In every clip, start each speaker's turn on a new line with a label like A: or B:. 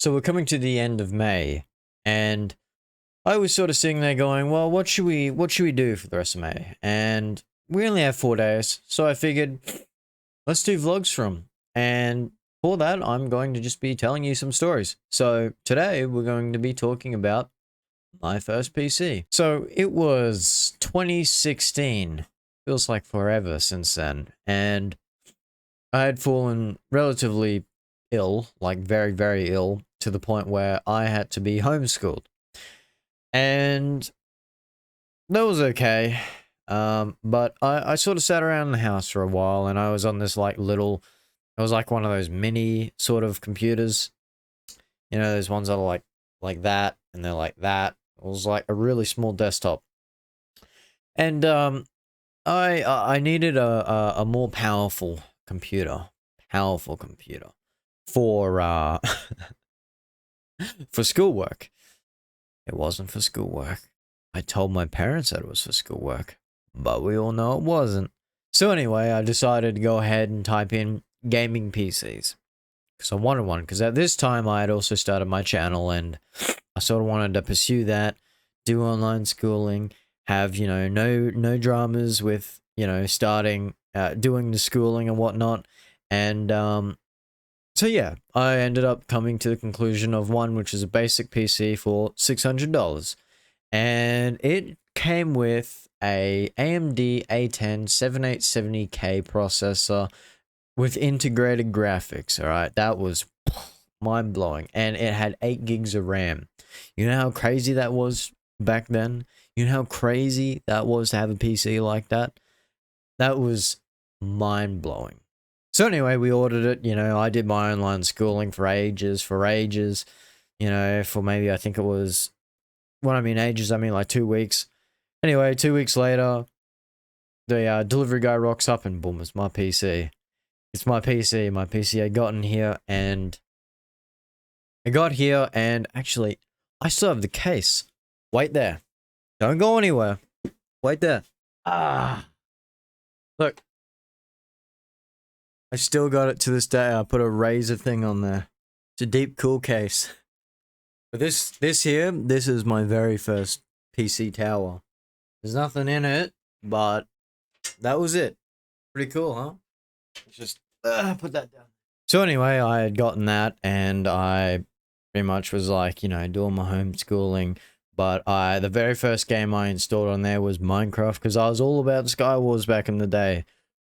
A: So we're coming to the end of May, and I was sort of sitting there going, well, what should we do for the rest of May? And we only have 4 days, so I figured let's do vlogs from. And for that, I'm going to just be telling you some stories. So today we're going to be talking about my first PC. So it was 2016. Feels like forever since then. And I had fallen relatively ill, like very, very ill, to the point where I had to be homeschooled. And that was okay. But I sort of sat around the house for a while, and I was on this like little, it was like one of those mini sort of computers. You know, those ones that are like that, and they're like that. It was like a really small desktop. And I needed a more powerful computer for for schoolwork. It wasn't for schoolwork. I told my parents that it was for schoolwork, but we all know it wasn't. So anyway, I decided to go ahead and type in gaming PCs because I wanted one. Because at this time, I had also started my channel, and I sort of wanted to pursue that, do online schooling, have no dramas with starting doing the schooling and whatnot, and so yeah, I ended up coming to the conclusion of one which is a basic PC for $600. And it came with a AMD A10 7870K processor with integrated graphics, all right? That was mind-blowing. And it had 8 gigs of RAM. You know how crazy that was back then? You know how crazy that was to have a PC like that? That was mind-blowing. So anyway, we ordered it. I did my online schooling for ages, for maybe, I think it was, when I mean ages, I mean like 2 weeks. Anyway, 2 weeks later, the delivery guy rocks up and boom, it's my PC. It's my PC. My PC had gotten here, and it got here, and actually, I still have the case. Wait there. Don't go anywhere. Wait there. Look. I still got it to this day. I put a razor thing on there. It's a deep cool case. But this is my very first PC tower. There's nothing in it, but that was it. Pretty cool, huh? Just put that down. So anyway, I had gotten that, and I pretty much was like, doing my homeschooling. But the very first game I installed on there was Minecraft, because I was all about Skywars back in the day.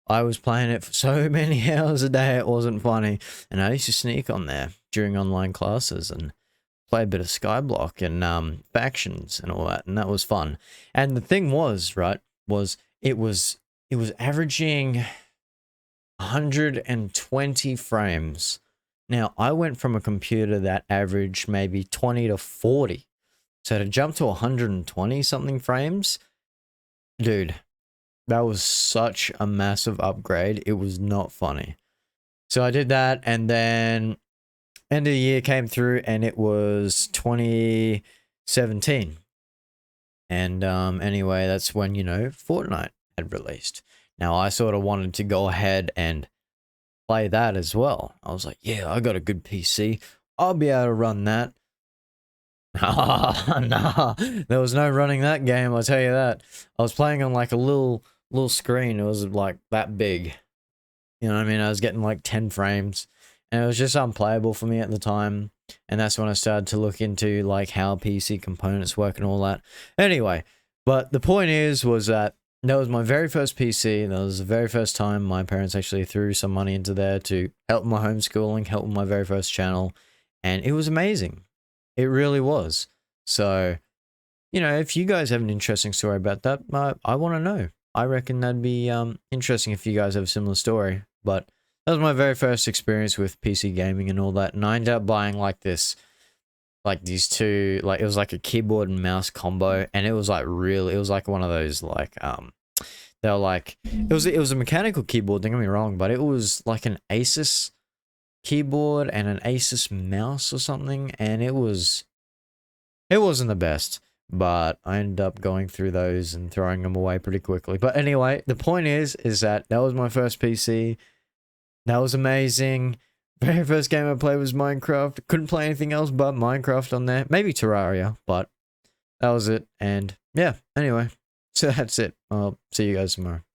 A: I was playing it for so many hours a day, it wasn't funny. And I used to sneak on there during online classes and play a bit of Skyblock and factions and all that, and that was fun. And the thing was, right, it was averaging 120 frames. Now, I went from a computer that averaged maybe 20 to 40. So to jump to 120 something frames, dude, that was such a massive upgrade. It was not funny. So I did that, and then end of the year came through, and it was 2017. And anyway, that's when, Fortnite had released. Now, I sort of wanted to go ahead and play that as well. I was like, yeah, I got a good PC. I'll be able to run that. Nah, there was no running that game, I'll tell you that. I was playing on like a little screen. It was like that big. You know what I mean? I was getting like 10 frames, and it was just unplayable for me at the time. And that's when I started to look into like how PC components work and all that. Anyway, but the point was that was my very first PC. That was the very first time my parents actually threw some money into there to help my homeschooling, help my very first channel. And it was amazing. It really was. So, if you guys have an interesting story about that, I want to know. I reckon that'd be interesting if you guys have a similar story. But that was my very first experience with PC gaming and all that. And I ended up buying like these two, like it was like a keyboard and mouse combo. And it was like it was like one of those like, they were like, it was a mechanical keyboard, don't get me wrong, but it was like an Asus keyboard and an Asus mouse or something. And it wasn't the best. But I ended up going through those and throwing them away pretty quickly. But anyway, the point is that was my first PC. That was amazing. Very first game I played was Minecraft. Couldn't play anything else but Minecraft on there. Maybe Terraria, but that was it. And yeah, anyway. So that's it. I'll see you guys tomorrow.